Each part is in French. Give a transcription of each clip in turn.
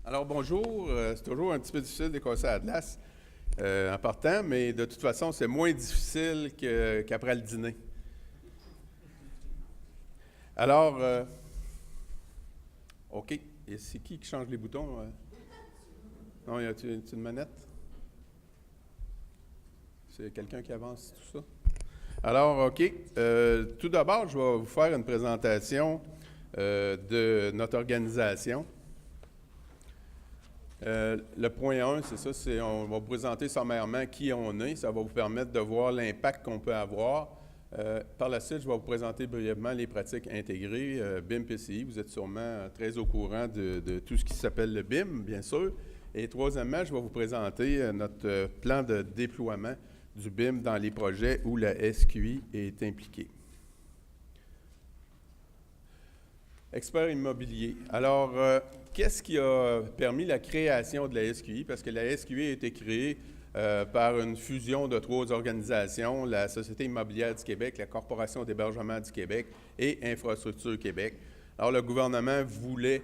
Alors bonjour, c'est toujours un petit peu difficile d'écosser à Atlas en partant, mais de toute façon, c'est moins difficile qu'après le dîner. Alors, OK. Et c'est qui change les boutons? Non, y a-t-il une manette? C'est quelqu'un qui avance tout ça? Alors, OK. Tout d'abord, je vais vous faire une présentation de notre organisation. Le point 1, c'est ça, on va vous présenter sommairement qui on est. Ça va vous permettre de voir l'impact qu'on peut avoir. Par la suite, je vais vous présenter brièvement les pratiques intégrées BIM-PCI. Vous êtes sûrement très au courant de tout ce qui s'appelle le BIM, bien sûr. Et troisièmement, je vais vous présenter notre plan de déploiement du BIM dans les projets où la SQI est impliquée. Expert immobilier. Alors, qu'est-ce qui a permis la création de la SQI? Parce que la SQI a été créée par une fusion de trois organisations, la Société immobilière du Québec, la Corporation d'hébergement du Québec et Infrastructure Québec. Alors, le gouvernement voulait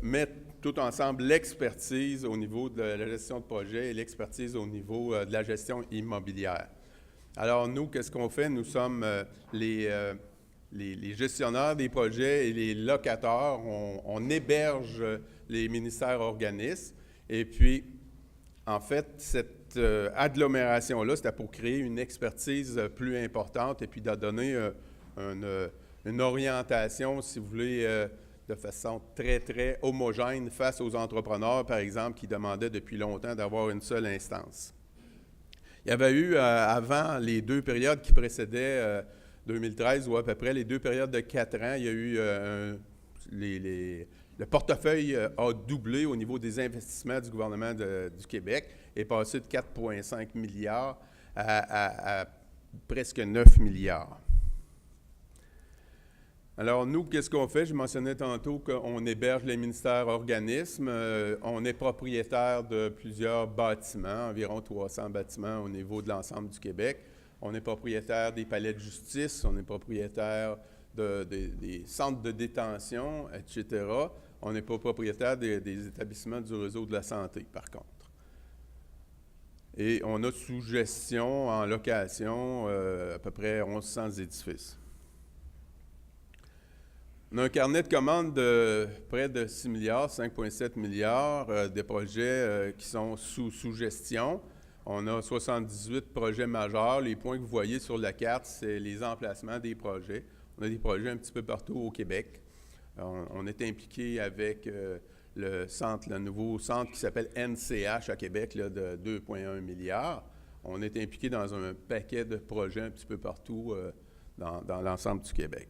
mettre tout ensemble l'expertise au niveau de la gestion de projet et l'expertise au niveau de la gestion immobilière. Alors, nous, qu'est-ce qu'on fait? Nous sommes les gestionnaires des projets et les locataires. On héberge les ministères organismes. Et puis, en fait, cette agglomération-là, c'était pour créer une expertise plus importante et puis de donner une orientation, si vous voulez, de façon très, très homogène face aux entrepreneurs, par exemple, qui demandaient depuis longtemps d'avoir une seule instance. Il y avait eu, avant les deux périodes qui précédaient 2013, ou à peu près les deux périodes de 4 ans, il y a eu le portefeuille a doublé au niveau des investissements du gouvernement du Québec et passé de 4,5 milliards à presque 9 milliards. Alors, nous, qu'est-ce qu'on fait? Je mentionnais tantôt qu'on héberge les ministères organismes. On est propriétaire de plusieurs bâtiments, environ 300 bâtiments au niveau de l'ensemble du Québec. On est propriétaire des palais de justice, on est propriétaire des centres de détention, etc. On n'est pas propriétaire des établissements du réseau de la santé, par contre. Et on a sous gestion, en location, à peu près 1100 édifices. On a un carnet de commandes de près de 6 milliards, 5,7 milliards de projets qui sont sous gestion. On a 78 projets majeurs. Les points que vous voyez sur la carte, c'est les emplacements des projets. On a des projets un petit peu partout au Québec. On est impliqué avec le nouveau centre qui s'appelle NCH à Québec, là, de 2,1 milliards. On est impliqué dans un paquet de projets un petit peu partout dans l'ensemble du Québec.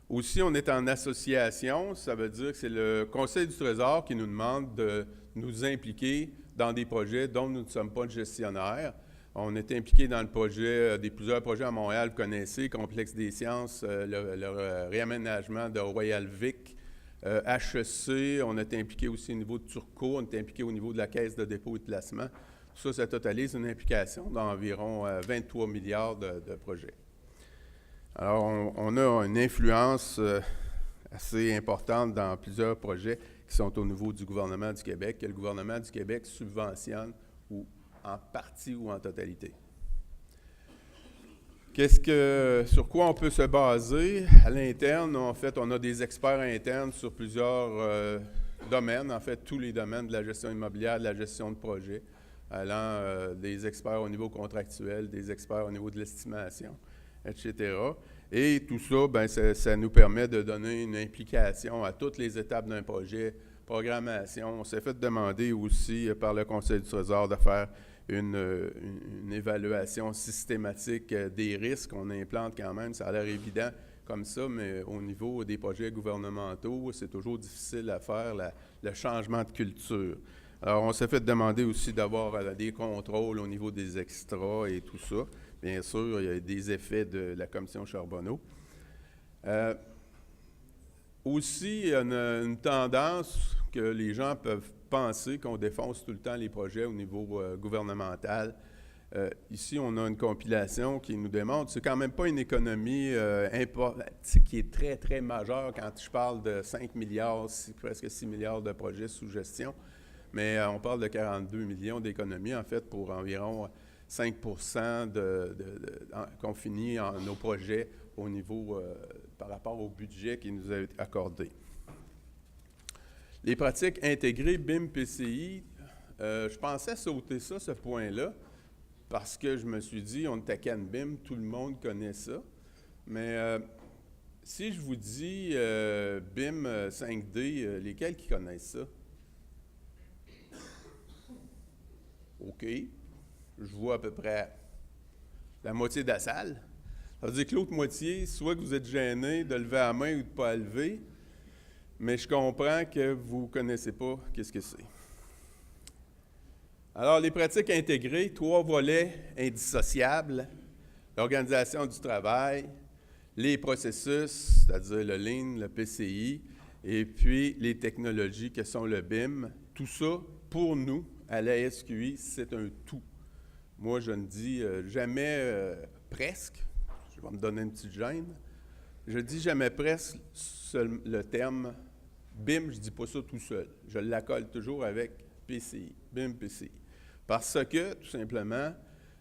Aussi, on est en association, ça veut dire que c'est le Conseil du Trésor qui nous demande de nous impliquer dans des projets dont nous ne sommes pas gestionnaires. On est impliqué dans le projet, plusieurs projets à Montréal, vous connaissez, Complexe des sciences, le réaménagement de Royal Vic, HEC, on est impliqué aussi au niveau de Turcot, on est impliqué au niveau de la Caisse de dépôt et de placement. Tout ça, ça totalise une implication d'environ 23 milliards de projets. Alors, on a une influence assez importante dans plusieurs projets qui sont au niveau du gouvernement du Québec, que le gouvernement du Québec subventionne ou en partie ou en totalité. Sur quoi on peut se baser? À l'interne, en fait, on a des experts internes sur plusieurs domaines, en fait, tous les domaines de la gestion immobilière, de la gestion de projet, allant des experts au niveau contractuel, des experts au niveau de l'estimation, etc. Et tout ça, bien, ça nous permet de donner une implication à toutes les étapes d'un projet, programmation. On s'est fait demander aussi par le Conseil du Trésor de faire une évaluation systématique des risques. On implante quand même, ça a l'air évident comme ça, mais au niveau des projets gouvernementaux, c'est toujours difficile à faire, le changement de culture. Alors, on s'est fait demander aussi d'avoir des contrôles au niveau des extras et tout ça. Bien sûr, il y a des effets de la commission Charbonneau. Aussi, il y a une tendance que les gens peuvent penser qu'on défonce tout le temps les projets au niveau gouvernemental. Ici, on a une compilation qui nous démontre, c'est quand même pas une économie qui est très, très majeure quand je parle de 5 milliards, presque 6 milliards de projets sous gestion, mais on parle de 42 millions d'économies, en fait, pour environ 5 qu'on finit nos projets au niveau, par rapport au budget qui nous est accordé. Les pratiques intégrées BIM-PCI, je pensais sauter ça, ce point-là, parce que je me suis dit, on est à CanBIM, tout le monde connaît ça. Mais si je vous dis BIM 5D, lesquels qui connaissent ça? OK. Je vois à peu près la moitié de la salle. Ça veut dire que l'autre moitié, soit que vous êtes gêné de lever la main ou de ne pas la lever, mais je comprends que vous ne connaissez pas qu'est-ce que c'est. Alors, les pratiques intégrées, 3 volets indissociables, l'organisation du travail, les processus, c'est-à-dire le Lean, le PCI, et puis les technologies que sont le BIM. Tout ça, pour nous, à la SQI, c'est un tout. Moi, je ne dis jamais presque, je vais me donner une petite gêne, je dis jamais presque le terme BIM, je ne dis pas ça tout seul. Je l'accole toujours avec PCI, BIM, PCI. Parce que, tout simplement,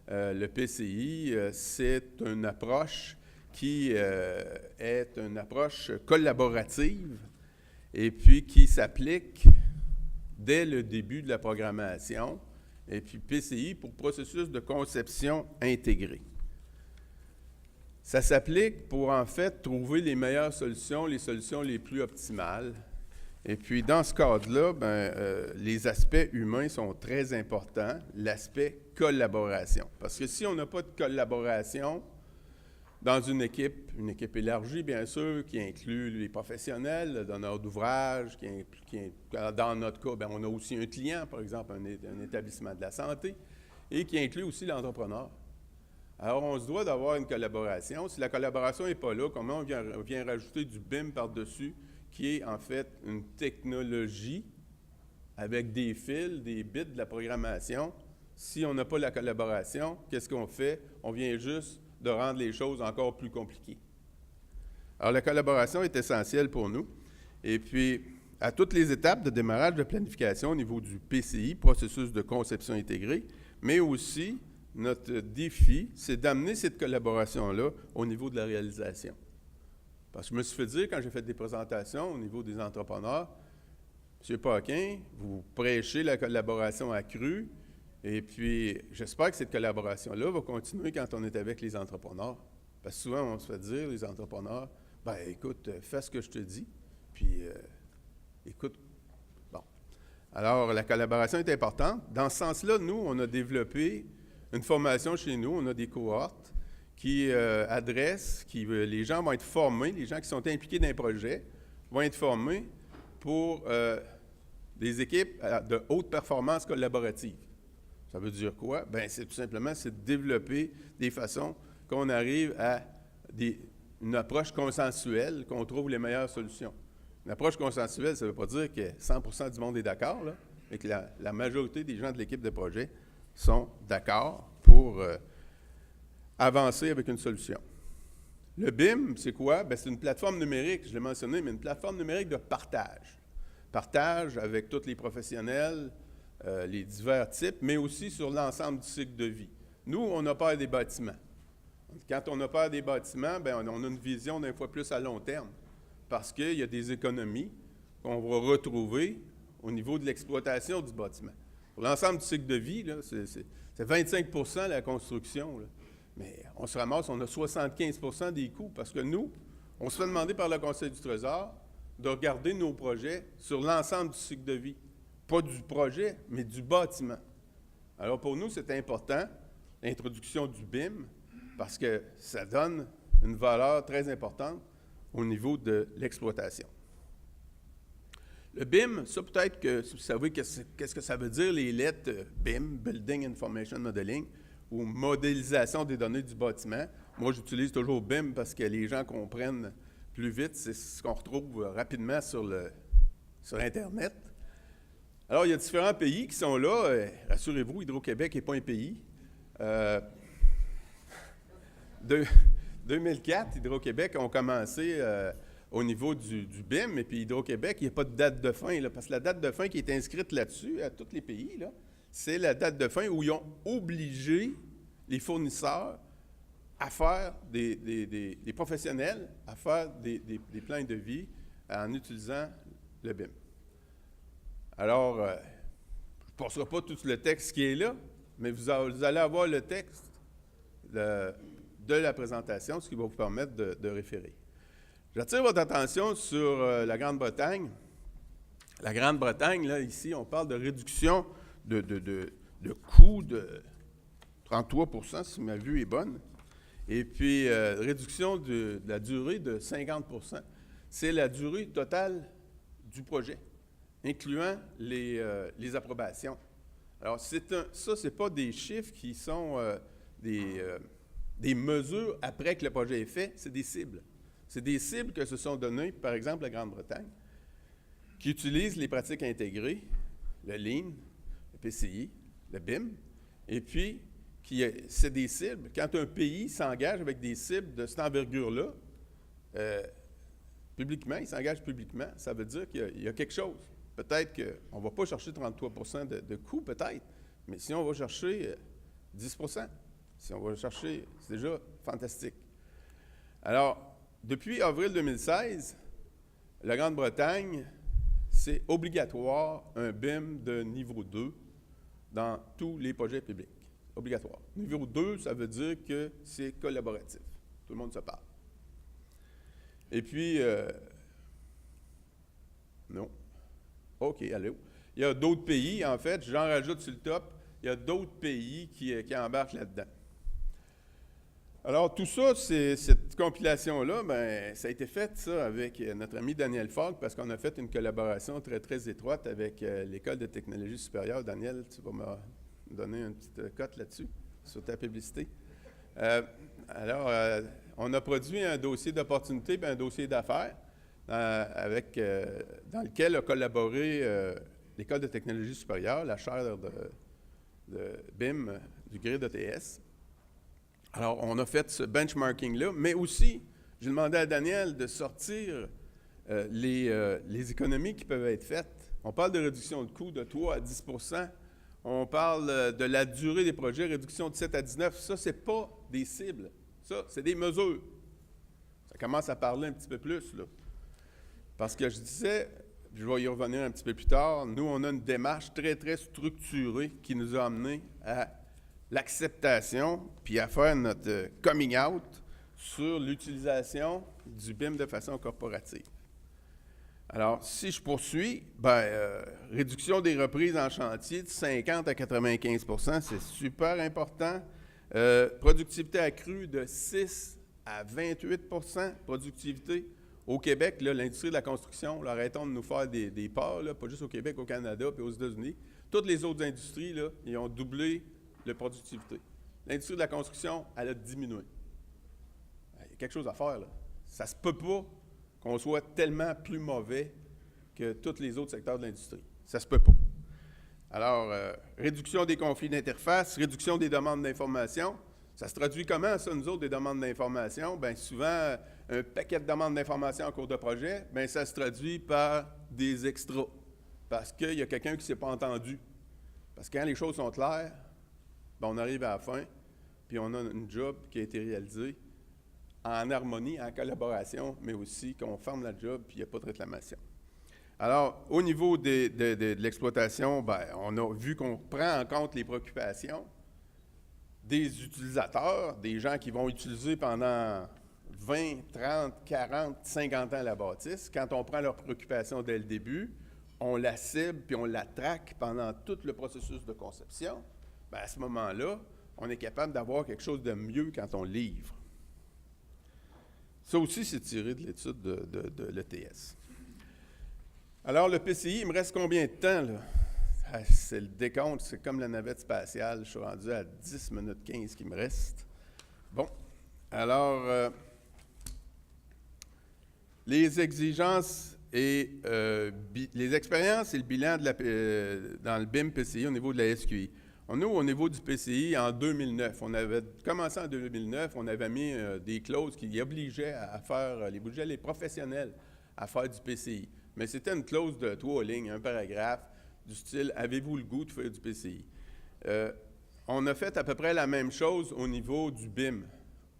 le PCI, c'est une approche qui est une approche collaborative et puis qui s'applique dès le début de la programmation, et puis PCI pour processus de conception intégré. Ça s'applique pour, en fait, trouver les meilleures solutions, les solutions les plus optimales. Et puis, dans ce cadre-là, les aspects humains sont très importants, l'aspect collaboration. Parce que si on n'a pas de collaboration dans une équipe élargie, bien sûr, qui inclut les professionnels, le donneur d'ouvrage, dans notre cas, on a aussi un client, par exemple, un établissement de la santé, et qui inclut aussi l'entrepreneur. Alors, on se doit d'avoir une collaboration. Si la collaboration n'est pas là, comment on vient rajouter du BIM par-dessus, qui est en fait une technologie avec des fils, des bits de la programmation. Si on n'a pas la collaboration, qu'est-ce qu'on fait? On vient juste de rendre les choses encore plus compliquées. Alors, la collaboration est essentielle pour nous. Et puis, à toutes les étapes de démarrage de planification au niveau du PCI, processus de conception intégrée, mais aussi, notre défi, c'est d'amener cette collaboration-là au niveau de la réalisation. Parce que je me suis fait dire, quand j'ai fait des présentations au niveau des entrepreneurs, M. Paquin, vous prêchez la collaboration accrue, et puis j'espère que cette collaboration-là va continuer quand on est avec les entrepreneurs. Parce que souvent, on se fait dire, les entrepreneurs, écoute, fais ce que je te dis, puis écoute. Bon. Alors, la collaboration est importante. Dans ce sens-là, nous, on a développé une formation chez nous, on a des cohortes qui adressent, les gens vont être formés, les gens qui sont impliqués dans un projet vont être formés pour des équipes de haute performance collaborative. Ça veut dire quoi? C'est tout simplement, c'est de développer des façons qu'on arrive à une approche consensuelle, qu'on trouve les meilleures solutions. Une approche consensuelle, ça ne veut pas dire que 100% du monde est d'accord, là, mais que la majorité des gens de l'équipe de projet sont d'accord pour avancer avec une solution. Le BIM, c'est quoi? C'est une plateforme numérique, je l'ai mentionné, mais une plateforme numérique de partage. Partage avec tous les professionnels, les divers types, mais aussi sur l'ensemble du cycle de vie. Nous, on a peur des bâtiments. Quand on a peur des bâtiments, on a une vision d'un fois plus à long terme, parce qu'il y a des économies qu'on va retrouver au niveau de l'exploitation du bâtiment. Pour l'ensemble du cycle de vie, là, c'est 25 % la construction. Là. Mais on se ramasse, on a 75 % des coûts, parce que nous, on se fait demander par le Conseil du Trésor de regarder nos projets sur l'ensemble du cycle de vie. Pas du projet, mais du bâtiment. Alors pour nous, c'est important, l'introduction du BIM, parce que ça donne une valeur très importante au niveau de l'exploitation. Le BIM, ça peut-être que vous savez qu'est-ce que ça veut dire, les lettres BIM, Building Information Modeling, ou modélisation des données du bâtiment. Moi, j'utilise toujours BIM parce que les gens comprennent plus vite. C'est ce qu'on retrouve rapidement sur Internet. Alors, il y a différents pays qui sont là. Rassurez-vous, Hydro-Québec n'est pas un pays. De 2004, Hydro-Québec ont commencé au niveau du BIM, et puis Hydro-Québec, il n'y a pas de date de fin, là, parce que la date de fin qui est inscrite là-dessus, à tous les pays, là, c'est la date de fin où ils ont obligé les fournisseurs à faire des professionnels, à faire des plans de vie en utilisant le BIM. Alors, je ne passerai pas tout le texte qui est là, mais vous allez avoir le texte de la présentation, ce qui va vous permettre de référer. J'attire votre attention sur la Grande-Bretagne. La Grande-Bretagne, là, ici, on parle de réduction de coûts de 33 % si ma vue est bonne. Et puis, réduction de la durée de 50 %. C'est la durée totale du projet, incluant les approbations. Alors, ça, ce n'est pas des chiffres qui sont des mesures après que le projet est fait, c'est des cibles. C'est des cibles que se sont données, par exemple, la Grande-Bretagne, qui utilise les pratiques intégrées, le Lean, le PCI, le BIM, et puis, c'est des cibles. Quand un pays s'engage avec des cibles de cette envergure-là, publiquement, il s'engage publiquement, ça veut dire qu'il y a quelque chose. Peut-être qu'on ne va pas chercher 33 % de coût, peut-être, mais si on va chercher 10 %, si on va le chercher, c'est déjà fantastique. Alors, depuis avril 2016, la Grande-Bretagne, c'est obligatoire un BIM de niveau 2 dans tous les projets publics. Obligatoire. Niveau 2, ça veut dire que c'est collaboratif. Tout le monde se parle. Et puis, non. OK, allez. Il y a d'autres pays, en fait, j'en rajoute sur le top, il y a d'autres pays qui embarquent là-dedans. Alors, tout ça, cette compilation-là, bien, ça a été fait, ça, avec notre ami Daniel Falk, parce qu'on a fait une collaboration très, très étroite avec l'École de technologie supérieure. Daniel, tu vas me donner une petite cote là-dessus, sur ta publicité. Alors, on a produit un dossier d'opportunité et un dossier d'affaires dans lequel a collaboré l'École de technologie supérieure, la chaire de BIM du GRID ETS. Alors, on a fait ce benchmarking-là, mais aussi, j'ai demandé à Daniel de sortir les économies qui peuvent être faites. On parle de réduction de coûts de 3 à 10 %. On parle de la durée des projets, réduction de 7 à 19. Ça, ce n'est pas des cibles. Ça, c'est des mesures. Ça commence à parler un petit peu plus, là. Parce que je disais, je vais y revenir un petit peu plus tard, nous, on a une démarche très, très structurée qui nous a amenés à l'acceptation, puis à faire notre coming out sur l'utilisation du BIM de façon corporative. Alors, si je poursuis, réduction des reprises en chantier de 50 à 95 %, c'est super important. Productivité accrue de 6 à 28 % productivité. Au Québec, là, l'industrie de la construction, là, arrêtons de nous faire des parts, là, pas juste au Québec, au Canada puis aux États-Unis. Toutes les autres industries, là, ils ont doublé la productivité. L'industrie de la construction, elle a diminué. Il y a quelque chose à faire, là. Ça ne se peut pas qu'on soit tellement plus mauvais que tous les autres secteurs de l'industrie. Ça ne se peut pas. Alors, réduction des conflits d'interface, réduction des demandes d'information. Ça se traduit comment, ça, nous autres, des demandes d'information? Bien, souvent, un paquet de demandes d'information en cours de projet, bien, ça se traduit par des extras. Parce qu'il y a quelqu'un qui ne s'est pas entendu. Parce que quand les choses sont claires, bien, on arrive à la fin, puis on a une job qui a été réalisée en harmonie, en collaboration, mais aussi qu'on ferme la job, puis il n'y a pas de réclamation. Alors, au niveau de l'exploitation, bien, on a vu qu'on prend en compte les préoccupations des utilisateurs, des gens qui vont utiliser pendant 20, 30, 40, 50 ans la bâtisse. Quand on prend leurs préoccupations dès le début, on la cible puis on la traque pendant tout le processus de conception. Bien, à ce moment-là, on est capable d'avoir quelque chose de mieux quand on livre. Ça aussi, c'est tiré de l'étude de l'ETS. Alors, le PCI, il me reste combien de temps, là? C'est le décompte, c'est comme la navette spatiale. Je suis rendu à 10 minutes 15 qui me reste. Bon, alors, les exigences et les expériences et le bilan dans le BIM PCI au niveau de la SQI. Nous, au niveau du PCI, en 2009, on avait commencé en 2009, on avait mis des clauses qui obligeaient à faire, les professionnels à faire du PCI. Mais c'était une clause de 3 lignes, un paragraphe, du style « Avez-vous le goût de faire du PCI? » On a fait à peu près la même chose au niveau du BIM.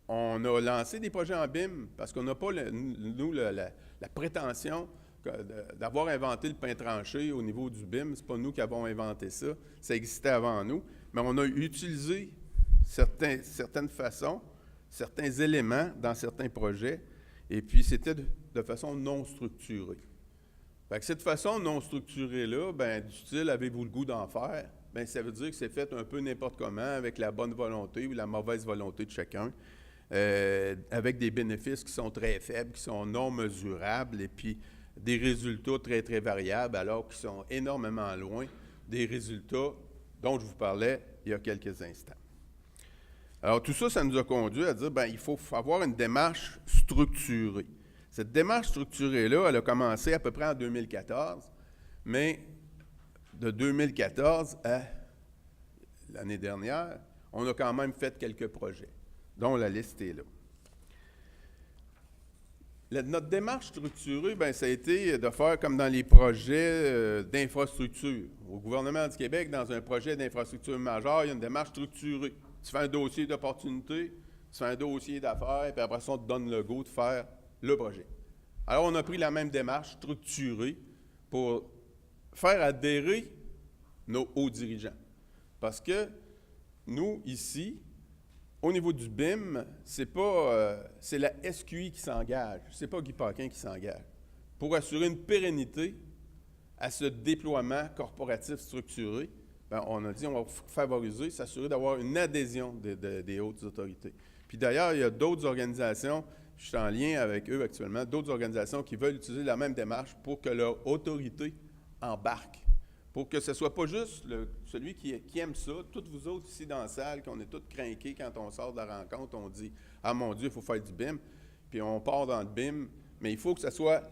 On a lancé des projets en BIM parce qu'on n'a pas, la prétention d'avoir inventé le pain tranché au niveau du BIM. Ce n'est pas nous qui avons inventé ça. Ça existait avant nous. Mais on a utilisé certaines façons, certains éléments dans certains projets, et puis c'était de façon non structurée. Fait que cette façon non structurée-là, du style « avez-vous le goût d'en faire », ça veut dire que c'est fait un peu n'importe comment, avec la bonne volonté ou la mauvaise volonté de chacun, avec des bénéfices qui sont très faibles, qui sont non mesurables, et puis des résultats très, très variables, alors qu'ils sont énormément loin des résultats dont je vous parlais il y a quelques instants. Alors, tout ça, ça nous a conduit à dire, il faut avoir une démarche structurée. Cette démarche structurée-là, elle a commencé à peu près en 2014, mais de 2014 à l'année dernière, on a quand même fait quelques projets, dont la liste est là. Notre démarche structurée, ça a été de faire comme dans les projets d'infrastructure. Au gouvernement du Québec, dans un projet d'infrastructure majeure, il y a une démarche structurée. Tu fais un dossier d'opportunité, tu fais un dossier d'affaires, puis après ça, on te donne le go de faire le projet. Alors, on a pris la même démarche structurée pour faire adhérer nos hauts dirigeants. Parce que nous, ici, au niveau du BIM, c'est la SQI qui s'engage, c'est pas Guy Paquin qui s'engage, pour assurer une pérennité à ce déploiement corporatif structuré. On a dit on va favoriser, s'assurer d'avoir une adhésion des hautes autorités. Puis d'ailleurs, il y a d'autres organisations, je suis en lien avec eux actuellement, d'autres organisations qui veulent utiliser la même démarche pour que leur autorité embarque. Pour que ce ne soit pas juste celui qui aime ça, toutes vous autres ici dans la salle, qu'on est tous crinqués quand on sort de la rencontre, on dit « Ah mon Dieu, il faut faire du BIM », puis on part dans le BIM, mais il faut que ce soit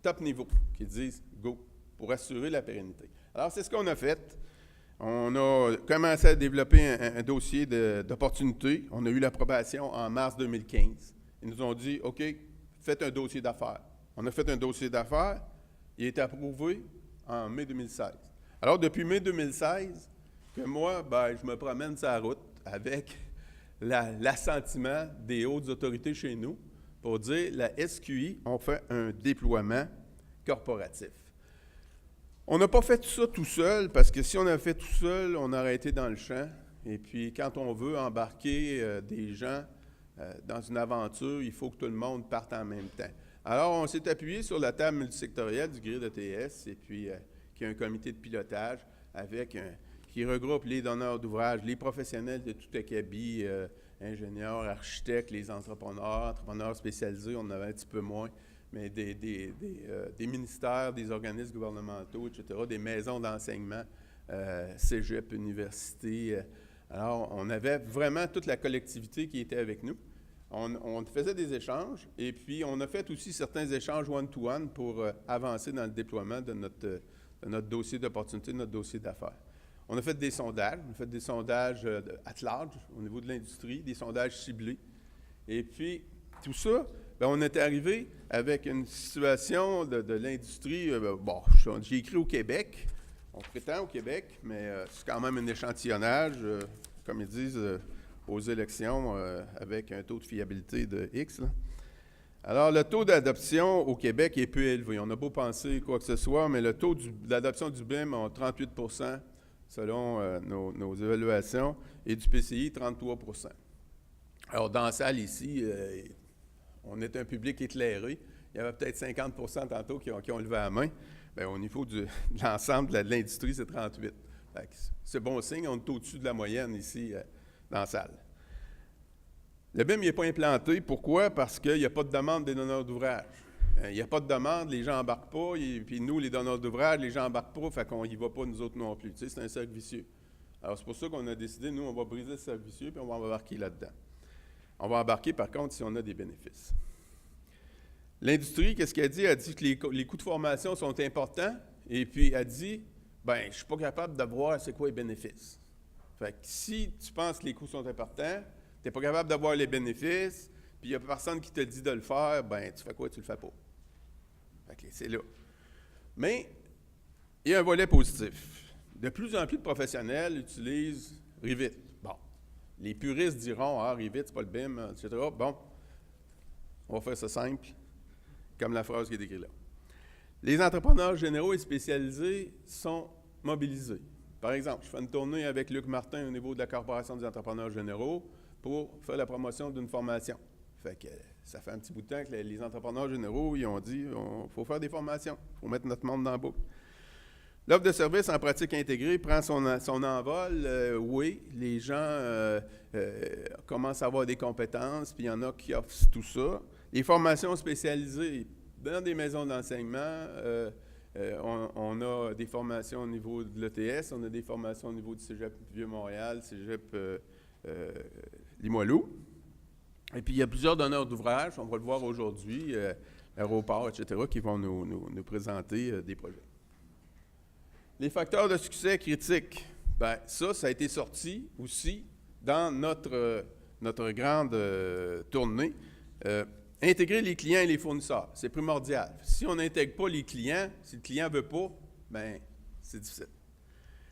top niveau, qu'ils disent « Go », pour assurer la pérennité. Alors, c'est ce qu'on a fait. On a commencé à développer un dossier d'opportunité. On a eu l'approbation en mars 2015. Ils nous ont dit « OK, faites un dossier d'affaires ». On a fait un dossier d'affaires, il a été approuvé en mai 2016. Alors, depuis mai 2016, que moi, je me promène sur la route avec l'assentiment des hautes autorités chez nous pour dire la SQI, on fait un déploiement corporatif. On n'a pas fait ça tout seul, parce que si on avait fait tout seul, on aurait été dans le champ. Et puis, quand on veut embarquer des gens dans une aventure, il faut que tout le monde parte en même temps. Alors, on s'est appuyé sur la table multisectorielle du GRID ETS, et puis qui a un comité de pilotage qui regroupe les donneurs d'ouvrages, les professionnels de tout acabit, ingénieurs, architectes, les entrepreneurs spécialisés, on en avait un petit peu moins, mais des ministères, des organismes gouvernementaux, etc., des maisons d'enseignement, cégep, université. Alors, on avait vraiment toute la collectivité qui était avec nous. On faisait des échanges, et puis on a fait aussi certains échanges one-to-one pour avancer dans le déploiement de notre dossier d'opportunité, de notre dossier d'affaires. On a fait des sondages, at large, au niveau de l'industrie, des sondages ciblés. Et puis, tout ça, on est arrivé avec une situation de l'industrie. J'ai écrit au Québec, on prétend au Québec, mais c'est quand même un échantillonnage, comme ils disent, aux élections avec un taux de fiabilité de X. Là. Alors, le taux d'adoption au Québec est peu élevé. On a beau penser quoi que ce soit, mais le taux d'adoption du BIM est 38 selon nos évaluations, et du PCI, 33 Alors, dans la salle ici, on est un public éclairé. Il y avait peut-être 50 tantôt qui ont levé la main. Au niveau de l'ensemble de l'industrie, c'est 38. C'est bon signe, on est au-dessus de la moyenne ici dans la salle. Le BIM n'est pas implanté. Pourquoi? Parce qu'il n'y a pas de demande des donneurs d'ouvrage. Il n'y a pas de demande, les gens n'embarquent pas, puis nous, les donneurs d'ouvrage, les gens n'embarquent pas, fait qu'on n'y va pas nous autres non plus. Tu sais, c'est un cercle vicieux. Alors, c'est pour ça qu'on a décidé, nous, on va briser ce cercle vicieux, puis on va embarquer là-dedans. On va embarquer, par contre, si on a des bénéfices. L'industrie, qu'est-ce qu'elle dit? Elle dit que les coûts de formation sont importants, et puis elle dit, ben je ne suis pas capable de voir c'est quoi les bénéfices. Fait que si tu penses que les coûts sont importants, tu n'es pas capable d'avoir les bénéfices, puis il n'y a personne qui te dit de le faire, ben tu fais quoi? Tu le fais pas. Fait que c'est là. Mais il y a un volet positif. De plus en plus de professionnels utilisent Revit. Bon, les puristes diront « Ah, Revit, c'est pas le BIM, etc. » Bon, on va faire ça simple, comme la phrase qui est décrite là. Les entrepreneurs généraux et spécialisés sont mobilisés. Par exemple, je fais une tournée avec Luc Martin au niveau de la Corporation des entrepreneurs généraux pour faire la promotion d'une formation. Fait que ça fait un petit bout de temps que les entrepreneurs généraux, ils ont dit il faut faire des formations, il faut mettre notre monde dans le boucle. L'offre de services en pratique intégrée prend son envol. Oui, les gens commencent à avoir des compétences, puis il y en a qui offrent tout ça. Les formations spécialisées dans des maisons d'enseignement, on a des formations au niveau de l'ETS, on a des formations au niveau du Cégep Vieux-Montréal, Cégep Limoilou. Et puis, il y a plusieurs donneurs d'ouvrages, on va le voir aujourd'hui, aéroports, etc., qui vont nous présenter des projets. Les facteurs de succès critiques, bien, ça a été sorti aussi dans notre grande tournée. Intégrer les clients et les fournisseurs, c'est primordial. Si on n'intègre pas les clients, si le client ne veut pas, bien, c'est difficile.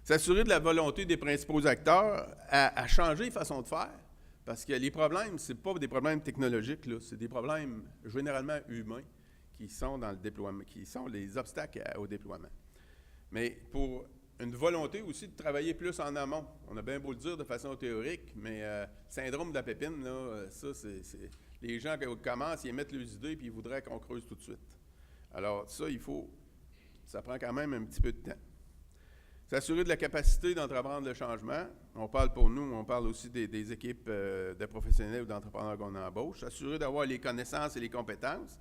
S'assurer de la volonté des principaux acteurs à changer les façons de faire, parce que les problèmes, ce n'est pas des problèmes technologiques, là, c'est des problèmes généralement humains qui sont dans le déploiement, qui sont les obstacles au déploiement. Mais pour une volonté aussi de travailler plus en amont. On a bien beau le dire de façon théorique, mais syndrome de la pépine, là, ça, c'est les gens qui commencent, ils émettent leurs idées puis ils voudraient qu'on creuse tout de suite. Alors ça, ça prend quand même un petit peu de temps. S'assurer de la capacité d'entreprendre le changement. On parle pour nous, on parle aussi des équipes de professionnels ou d'entrepreneurs qu'on embauche. S'assurer d'avoir les connaissances et les compétences.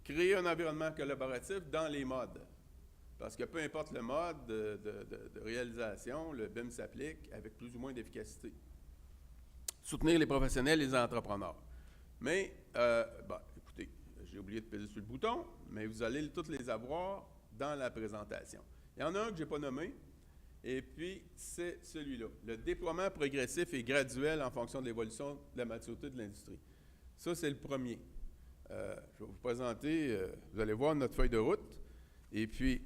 Créer un environnement collaboratif dans les modes. Parce que peu importe le mode de réalisation, le BIM s'applique avec plus ou moins d'efficacité. Soutenir les professionnels et les entrepreneurs. Mais, écoutez, j'ai oublié de peser sur le bouton, mais vous allez tous les avoir dans la présentation. Il y en a un que je n'ai pas nommé, et puis c'est celui-là. Le déploiement progressif et graduel en fonction de l'évolution de la maturité de l'industrie. Ça, c'est le premier. Je vais vous présenter, vous allez voir notre feuille de route, et puis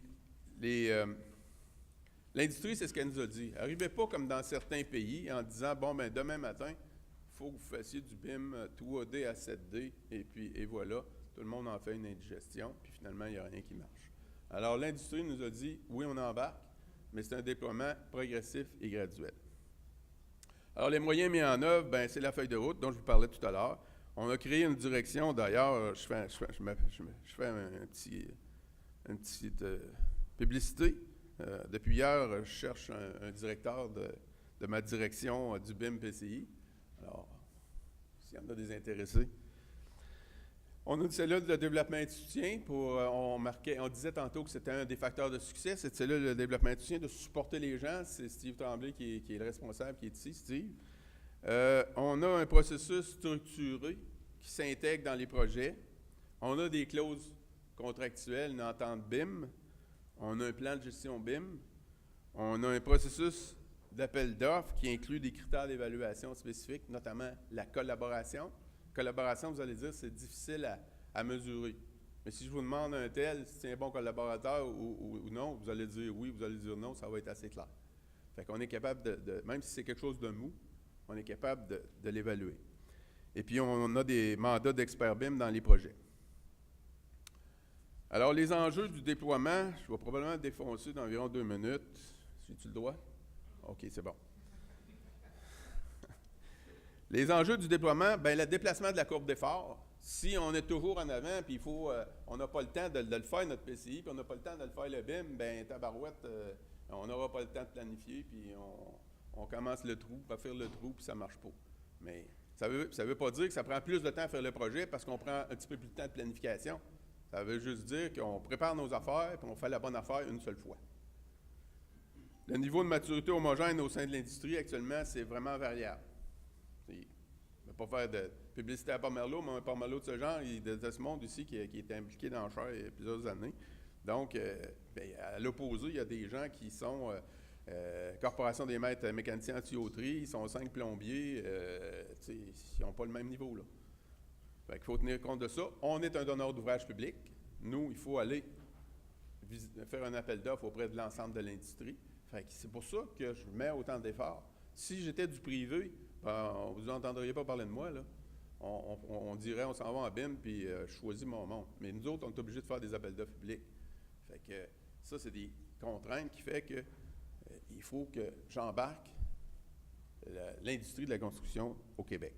l'industrie, c'est ce qu'elle nous a dit. Arrivez pas comme dans certains pays en disant, bon, ben demain matin, il faut que vous fassiez du BIM 3D à 7D, et voilà, tout le monde en fait une indigestion, puis finalement, il n'y a rien qui marche. Alors, l'industrie nous a dit, oui, on embarque, mais c'est un déploiement progressif et graduel. Alors, les moyens mis en œuvre, ben, c'est la feuille de route dont je vous parlais tout à l'heure. On a créé une direction, d'ailleurs, je fais une petite publicité. Depuis hier, je cherche un directeur de ma direction du BIM PCI. Alors, s'il y en a des intéressés. On a une cellule de développement et de soutien. On disait tantôt que c'était un des facteurs de succès, cette cellule de développement et de soutien, de supporter les gens. C'est Steve Tremblay qui est le responsable, qui est ici, Steve. On a un processus structuré qui s'intègre dans les projets. On a des clauses contractuelles, une entente BIM. On a un plan de gestion BIM. On a un processus d'appel d'offres qui inclut des critères d'évaluation spécifiques, notamment la collaboration. Collaboration, vous allez dire, c'est difficile à mesurer. Mais si je vous demande un tel, si c'est un bon collaborateur ou non, vous allez dire oui, vous allez dire non, ça va être assez clair. Fait qu'on est capable même si c'est quelque chose de mou, on est capable de l'évaluer. Et puis, on a des mandats d'experts BIM dans les projets. Alors, les enjeux du déploiement, je vais probablement défoncer d'environ 2 minutes. J'ai-tu le droit? OK, c'est bon. Les enjeux du déploiement, bien, le déplacement de la courbe d'effort. Si on est toujours en avant, puis on n'a pas le temps de le faire, notre PCI, puis on n'a pas le temps de le faire, le BIM, bien, tabarouette, on n'aura pas le temps de planifier, puis on commence le trou, à faire le trou, puis ça ne marche pas. Mais ça veut pas dire que ça prend plus de temps à faire le projet parce qu'on prend un petit peu plus de temps de planification. Ça veut juste dire qu'on prépare nos affaires, puis on fait la bonne affaire une seule fois. Le niveau de maturité homogène au sein de l'industrie, actuellement, c'est vraiment variable. Je ne vais pas faire de publicité à Pomerleau, mais un Pomerleau de ce genre, de ce monde ici qui est impliqué dans le char il y a plusieurs années. Donc, à l'opposé, il y a des gens qui sont Corporation des maîtres mécaniciens en tuyauterie, ils sont 5 plombiers, ils n'ont pas le même niveau, là. Fait qu'il faut tenir compte de ça. On est un donneur d'ouvrage public. Nous, il faut aller faire un appel d'offres auprès de l'ensemble de l'industrie. Fait que c'est pour ça que je mets autant d'efforts. Si j'étais du privé, vous n'entendriez pas parler de moi, là. On dirait, on s'en va en BIM, puis je choisis mon monde. Mais nous autres, on est obligés de faire des appels d'offres publics. Fait que ça, c'est des contraintes qui fait que il faut que j'embarque l'industrie de la construction au Québec.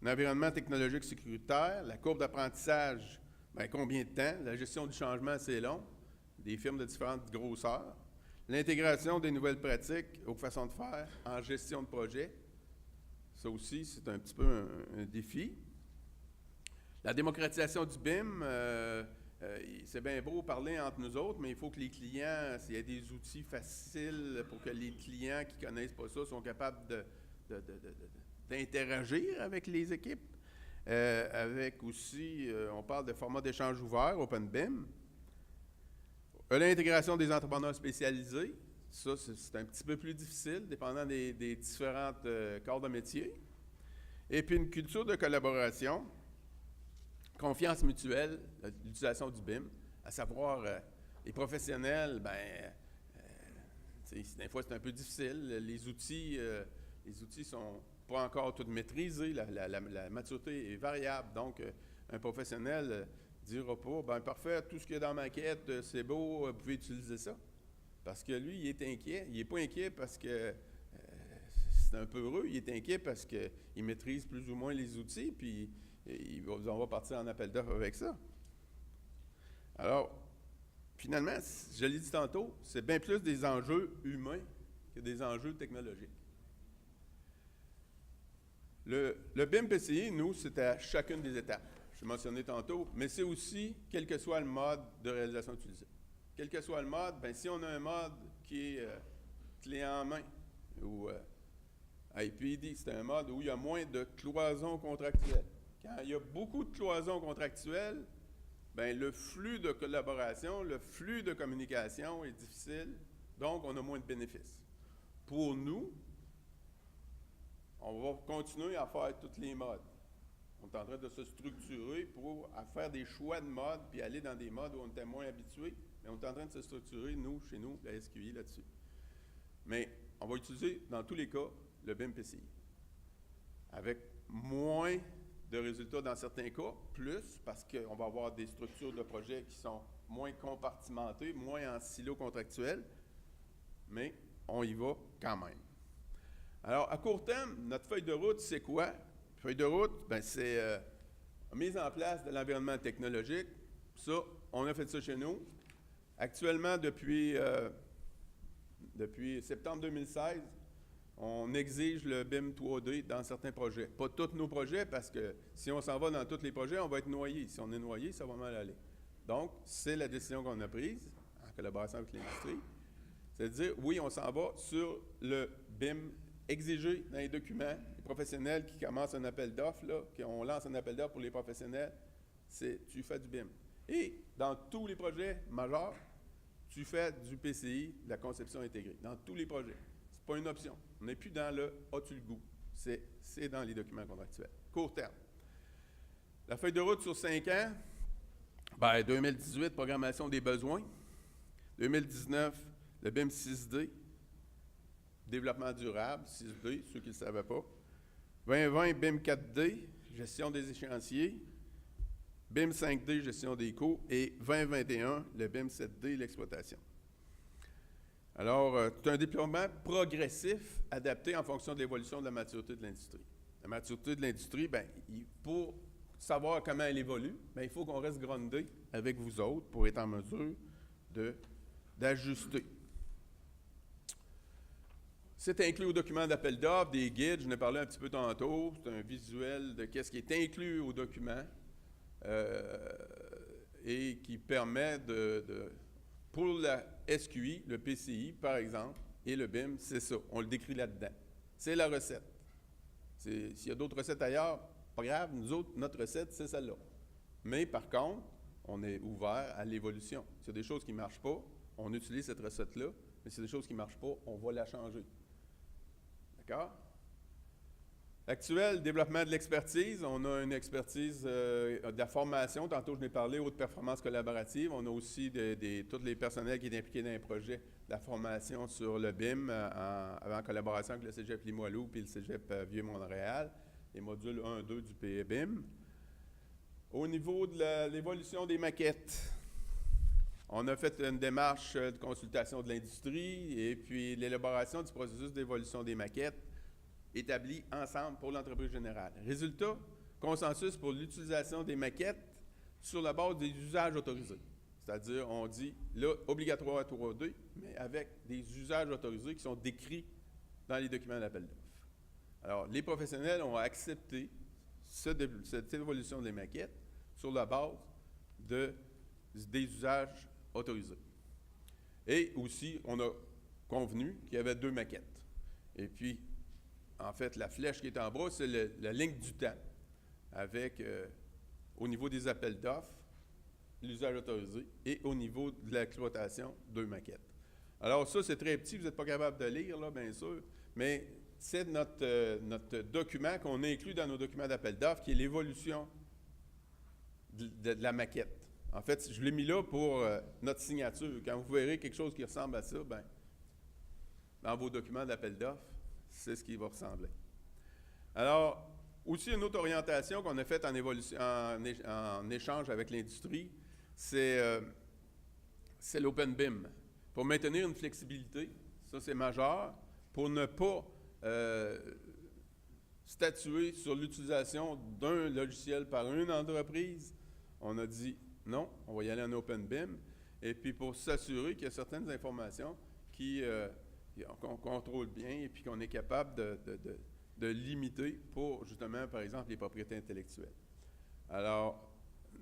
Un environnement technologique sécuritaire, la courbe d'apprentissage, combien de temps? La gestion du changement, c'est long. Des firmes de différentes grosseurs. L'intégration des nouvelles pratiques aux façons de faire en gestion de projet. Ça aussi, c'est un petit peu un défi. La démocratisation du BIM, c'est bien beau parler entre nous autres, mais il faut que les clients, s'il y a des outils faciles pour que les clients qui ne connaissent pas ça sont capables d'interagir avec les équipes. Avec aussi, on parle de format d'échange ouvert, OpenBIM. L'intégration des entrepreneurs spécialisés, ça, c'est un petit peu plus difficile, dépendant des différentes corps de métier. Et puis une culture de collaboration, confiance mutuelle, l'utilisation du BIM, à savoir les professionnels, des fois c'est un peu difficile. Les outils sont pas encore tous maîtrisés, la maturité est variable. Donc, un professionnel dira pas, parfait, tout ce qu'il y a dans ma maquette, c'est beau, vous pouvez utiliser ça. Parce que lui, il est inquiet. Il n'est pas inquiet parce que c'est un peu heureux, il est inquiet parce qu'il maîtrise plus ou moins les outils, puis on va partir en appel d'offres avec ça. Alors, finalement, je l'ai dit tantôt, c'est bien plus des enjeux humains que des enjeux technologiques. Le BIM-PCI, nous, c'est à chacune des étapes. Je l'ai mentionné tantôt, mais c'est aussi quel que soit le mode de réalisation utilisé. Quel que soit le mode, si on a un mode qui est clé en main, ou IPD, c'est un mode où il y a moins de cloisons contractuelles. Quand il y a beaucoup de cloisons contractuelles, le flux de collaboration, le flux de communication est difficile, donc on a moins de bénéfices. Pour nous, on va continuer à faire tous les modes. On est en train de se structurer pour faire des choix de modes, puis aller dans des modes où on était moins habitué, mais on est en train de se structurer, nous, chez nous, la SQI, là-dessus. Mais on va utiliser, dans tous les cas, le BIM-PCI. Avec moins de résultats dans certains cas, plus, parce qu'on va avoir des structures de projet qui sont moins compartimentées, moins en silos contractuels, mais on y va quand même. Alors, à court terme, notre feuille de route, c'est quoi? Feuille de route, c'est la mise en place de l'environnement technologique. Ça, on a fait ça chez nous. Actuellement, depuis septembre 2016, on exige le BIM 3D dans certains projets. Pas tous nos projets, parce que si on s'en va dans tous les projets, on va être noyé. Si on est noyé, ça va mal aller. Donc, c'est la décision qu'on a prise, en collaboration avec l'industrie. C'est de dire, oui, on s'en va sur le BIM exigé dans les documents. Les professionnels qui commencent un appel d'offres, on lance un appel d'offres pour les professionnels, c'est tu fais du BIM. Et dans tous les projets majeurs, tu fais du PCI, de la conception intégrée. Dans tous les projets. Ce n'est pas une option. On n'est plus dans le « as-tu le goût ». C'est dans les documents contractuels. Court terme. La feuille de route sur 5 ans, 2018, programmation des besoins. 2019, le BIM 6D. Développement durable, 6D, ceux qui ne le savaient pas. 2020, BIM 4D, gestion des échéanciers. BIM 5D, gestion des coûts. Et 2021, le BIM 7D, l'exploitation. Alors, c'est un déploiement progressif, adapté en fonction de l'évolution de la maturité de l'industrie. La maturité de l'industrie, pour savoir comment elle évolue, il faut qu'on reste groundé avec vous autres pour être en mesure d'ajuster. C'est inclus au document d'appel d'offres, des guides, je en ai parlé un petit peu tantôt. C'est un visuel de ce qui est inclus au document et qui permet pour la SQI, le PCI, par exemple, et le BIM, c'est ça. On le décrit là-dedans. C'est la recette. S'il y a d'autres recettes ailleurs, pas grave, nous autres, notre recette, c'est celle-là. Mais par contre, on est ouvert à l'évolution. S'il y a des choses qui ne marchent pas, on utilise cette recette-là, mais s'il y a des choses qui ne marchent pas, on va la changer. D'accord? Actuel, développement de l'expertise. On a une expertise de la formation. Tantôt, je n'ai parlé, haute performance collaborative. On a aussi tous les personnels qui sont impliqués dans les projets de la formation sur le BIM en collaboration avec le Cégep Limoilou et le Cégep Vieux-Montréal, les modules 1 et 2 du PEBIM. Au niveau de l'évolution des maquettes, on a fait une démarche de consultation de l'industrie et puis l'élaboration du processus d'évolution des maquettes établi ensemble pour l'entreprise générale. Résultat, consensus pour l'utilisation des maquettes sur la base des usages autorisés. C'est-à-dire, on dit, là, obligatoire à 3D, mais avec des usages autorisés qui sont décrits dans les documents d'appel d'offres. Alors, les professionnels ont accepté cette évolution des maquettes sur la base des usages autorisés. Et aussi, on a convenu qu'il y avait 2 maquettes. Et puis, en fait, la flèche qui est en bas, c'est la ligne du temps, avec, au niveau des appels d'offres, l'usage autorisé, et au niveau de l'exploitation, 2 maquettes. Alors ça, c'est très petit, vous n'êtes pas capable de lire, là, bien sûr, mais c'est notre document qu'on inclut dans nos documents d'appel d'offres, qui est l'évolution de la maquette. En fait, je l'ai mis là pour notre signature. Quand vous verrez quelque chose qui ressemble à ça, bien, dans vos documents d'appel d'offres, c'est ce qui va ressembler. Alors, aussi une autre orientation qu'on a faite en échange avec l'industrie, c'est l'Open BIM. Pour maintenir une flexibilité, ça c'est majeur, pour ne pas statuer sur l'utilisation d'un logiciel par une entreprise, on a dit non, on va y aller en Open BIM, et puis pour s'assurer qu'il y a certaines informations qu'on contrôle bien et puis qu'on est capable de limiter pour, justement, par exemple, les propriétés intellectuelles. Alors,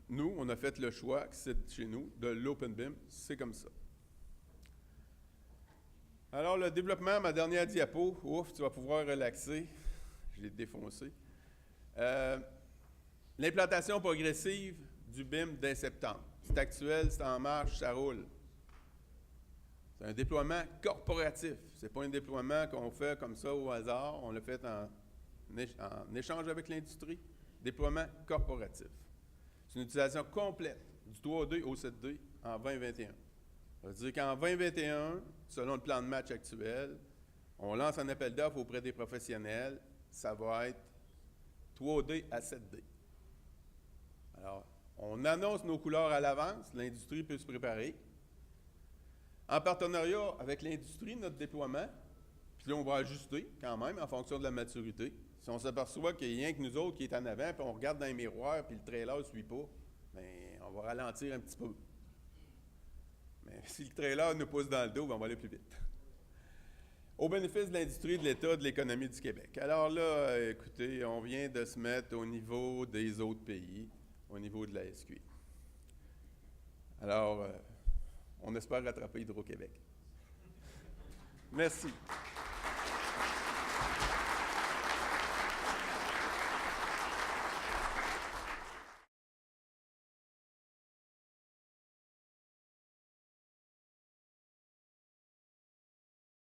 nous, on a fait le choix, c'est chez nous, de l'Open BIM, c'est comme ça. Alors, le développement, ma dernière diapo, ouf, tu vas pouvoir relaxer, je l'ai défoncé. L'implantation progressive du BIM dès septembre. C'est actuel, c'est en marche, ça roule. C'est un déploiement corporatif. Ce n'est pas un déploiement qu'on fait comme ça au hasard. On l'a fait en échange avec l'industrie. Déploiement corporatif. C'est une utilisation complète du 3D au 7D en 2021. Ça veut dire qu'en 2021, selon le plan de match actuel, on lance un appel d'offres auprès des professionnels. Ça va être 3D à 7D. Alors, on annonce nos couleurs à l'avance. L'industrie peut se préparer. En partenariat avec l'industrie, notre déploiement, puis là, on va ajuster quand même en fonction de la maturité. Si on s'aperçoit qu'il n'y a rien que nous autres qui est en avant, puis on regarde dans les miroirs, puis le trailer ne suit pas, bien, on va ralentir un petit peu. Mais si le trailer nous pousse dans le dos, bien, on va aller plus vite. Au bénéfice de l'industrie, de l'État, de l'économie du Québec. Alors là, écoutez, on vient de se mettre au niveau des autres pays, au niveau de la SQI. Alors, on espère rattraper Hydro-Québec. Merci.